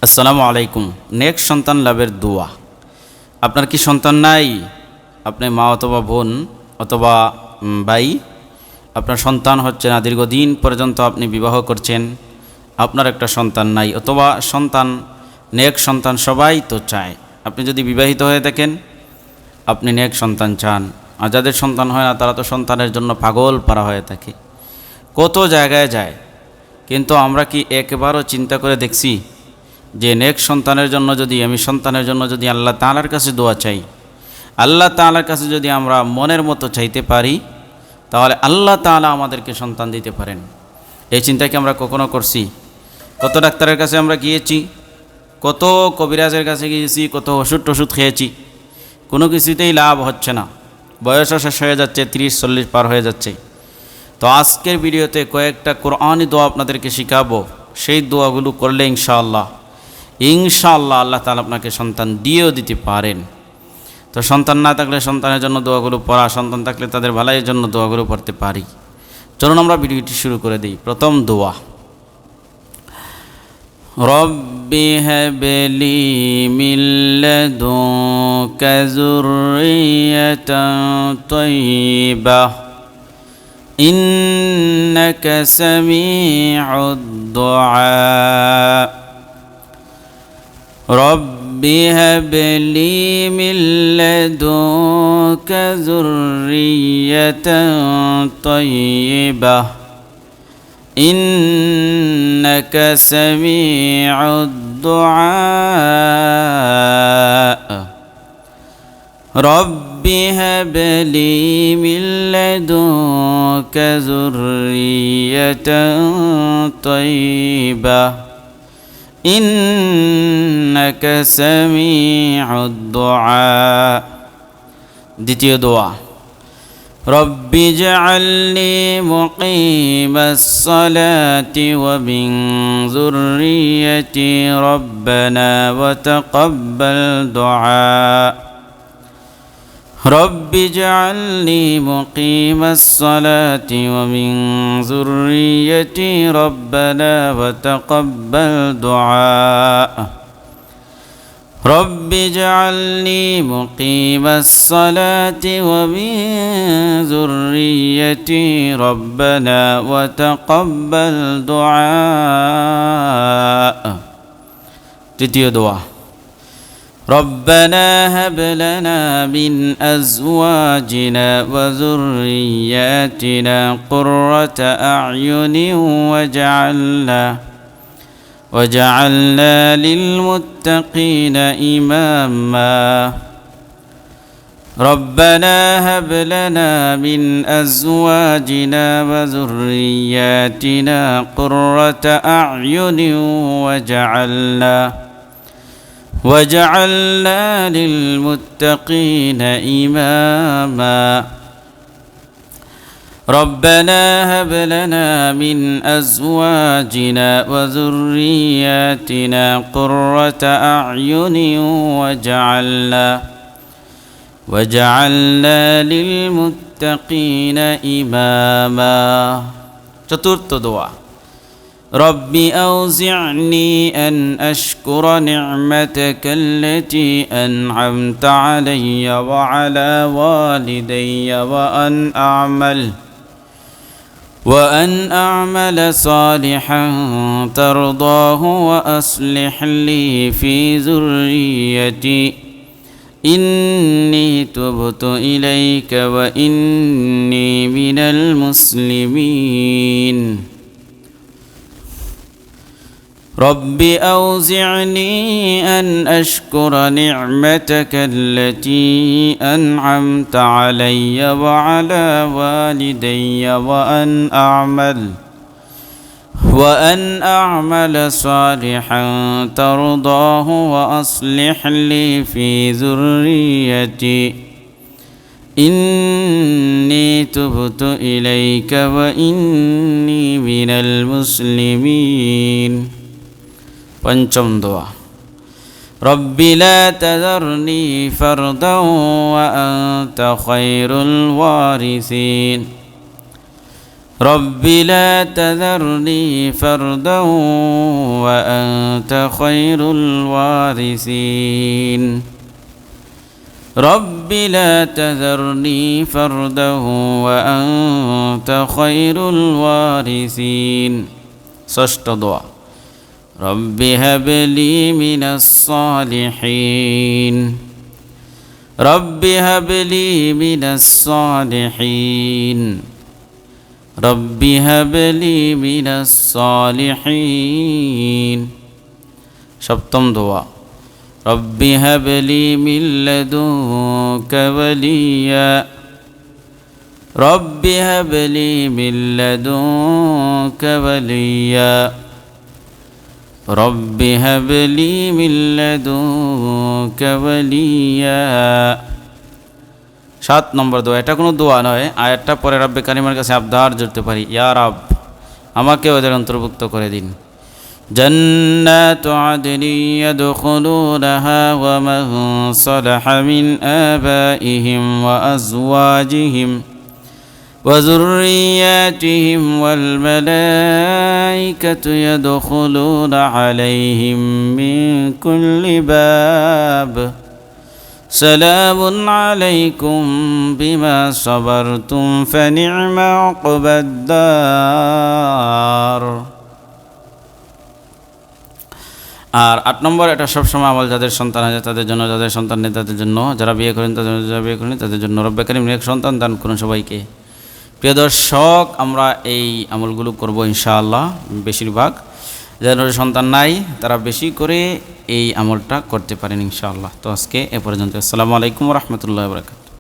আসসালামু আলাইকুম। নেক সন্তান লাভের দোয়া। আপনার কি সন্তান নাই? আপনি মা অথবা বোন অথবা ভাই, আপনার সন্তান হচ্ছে না, দীর্ঘদিন পর্যন্ত আপনি বিবাহ করছেন, আপনার একটা সন্তান নাই, অথবা সন্তান, নেক সন্তান সবাই তো চায়। আপনি যদি বিবাহিত হয়ে থাকেন, আপনি নেক সন্তান চান, আর যাদের সন্তান হয় না তারা তো সন্তানের জন্য পাগল পারা হয়ে থাকে, কত জায়গায় যায়। কিন্তু আমরা কি একবারও চিন্তা করে দেখছি যে নেক সন্তানের জন্য যদি আমি সন্তানের জন্য যদি আল্লাহ তাআলার কাছে দোয়া চাই, আল্লাহ তাআলার কাছে যদি আমরা মনের মতো চাইতে পারি, তাহলে আল্লাহ তাআলা আমাদেরকে সন্তান দিতে পারেন। এই চিন্তা কি আমরা কখনো করছি? কত ডাক্তারের কাছে আমরা গিয়েছি, কত কবিরাজের কাছে গিয়েছি, কত ওষুধ খেয়েছি, কোনো কিছুতেই লাভ হচ্ছে না। বয়সও শেষ হয়ে যাচ্ছে, 30-40 পার হয়ে যাচ্ছে। তো আজকের ভিডিওতে কয়েকটা কোরআনি দোয়া আপনাদেরকে শিখাবো। সেই দোয়াগুলো করলে ইনশাআল্লাহ আল্লাহ তাআলা আপনাকে সন্তান দিয়েও দিতে পারেন। তো সন্তান না থাকলে সন্তানের জন্য দোয়াগুলো পড়া, সন্তান থাকলে তাদের ভালোর জন্য দোয়াগুলো পড়তে পারি। চলুন আমরা ভিডিওটি শুরু করে দিই। প্রথম দোয়া, রব্বি হাবলি মিন লাদুনকা যুররিয়াতান তাইয়্যিবাহ ইন্নাকা সামিউদ দুআ। রব্বি হাবলি মিন লাদুনকা যুররিয়াতান তাইয়্যিবাহ ইন্নাকা সামিউদ দুআ। রব্বি হাবলি মিন লাদুনকা যুররিয়াতান তাইয়্যিবাহ ইন্নাকা সামিউদ দুআ। দ্বিতীয় দোয়া, রব্বি ইজআলনি মুকিমাস সালাতি ওয়া মিন যুররিয়্যতি রব্বানা ওয়া তাকাব্বাল দুআ। রব্বি ইজআলনি মুকিমাস সালাতি ওয়া মিন যুররিয়্যতি রব্বানা ওয়া তাকাব্বাল দুআ। রব্বি ইজআলনি মুকিমাস সালাতি ওয়া মিন যুররিয়্যতি রব্বানা ওয়া তাকাব্বাল দুআ। তৃতীয় দোয়া, রব্বানা হাব লানা মিন আজওয়াজিনা ওয়া যুররিয়্যাতিনা কুররাতা আ'য়ুনিন وجعلنا للمتقين إماما. ربنا هب لنا من أزواجنا وذرياتنا قرة أعين وجعلنا للمتقين إماما. ربنا هب لنا من أزواجنا وذرياتنا قرة أعين وجعلنا للمتقين إماما. চতুর্থ দোয়া, ربي أوزعني أن أشكر نعمتك التي أنعمت علي وعلى والدي وأن أعمل صالحا ترضاه وأصلح لي في ذريتي إني تبت إليك وإني من المسلمين. ربي أوزعني أن أشكر نعمتك التي أنعمت علي وعلى والدي وأن أعمل صالحا ترضاه وأصلح لي في ذريتي إني تبت إليك وإني من المسلمين. পঞ্চম দোয়া, রব্বি লা তাযারনি ফারদান ওয়া আনতা খায়রুল ওয়ারিসিন। رب لا تذرني فردا وأنت خير الوارثين رب لا تذرني فردا وأنت خير الوارثين ষষ্ঠ দোয়া رب هب لي من الصالحين رب هب لي من الصالحين رب هب لي من الصالحين সপ্তম দোয়া رب هب لي من لدنك وليا رب هب لي من لدنك وليا رب هب لي من لدنك وليا 7 নম্বর দোয়া, এটা কোনো দোয়া নয়, আয়াতটা পরে রব্বে কারিমের কাছে আবদার জুড়তে পারি, ইয়া রব আমাকে ওদের অন্তর্ভুক্ত করে দিন। জান্নাতু আদনি ইয়াদখুলুনাহা ওয়া মান সালাহা মিন আবাইহিম ওয়া আজওয়াজিহিম ওয়া যুররিয়াতিহিম ওয়াল মালাইকাতু ইয়াদখুলুনা আলাইহিম মিন কুল্লি বাব سلام عليكم بما صبرتم فنعم عقبى الدار। আর 8 নম্বর, এটা সবসময় আমল যাদের সন্তান আছে তাদের জন্য, যাদের সন্তান নেই তাদের জন্য, যারা বিয়ে করেন তাদের জন্য, যারা বিয়ে করেন তাদের জন্য। রব্বে কারিম নেক সন্তান দান করুন সবাইকে। প্রিয় দর্শক, আমরা এই আমলগুলো করব ইনশাআল্লাহ। বেশিরভাগ যাদের সন্তান নাই তারা বেশি করে এই আমলটা করতে পারেন ইনশাআল্লাহ। তো আজকে এ পর্যন্ত। আসসালামু আলাইকুম ওয়া রাহমাতুল্লাহি ওয়া বারাকাতুহু।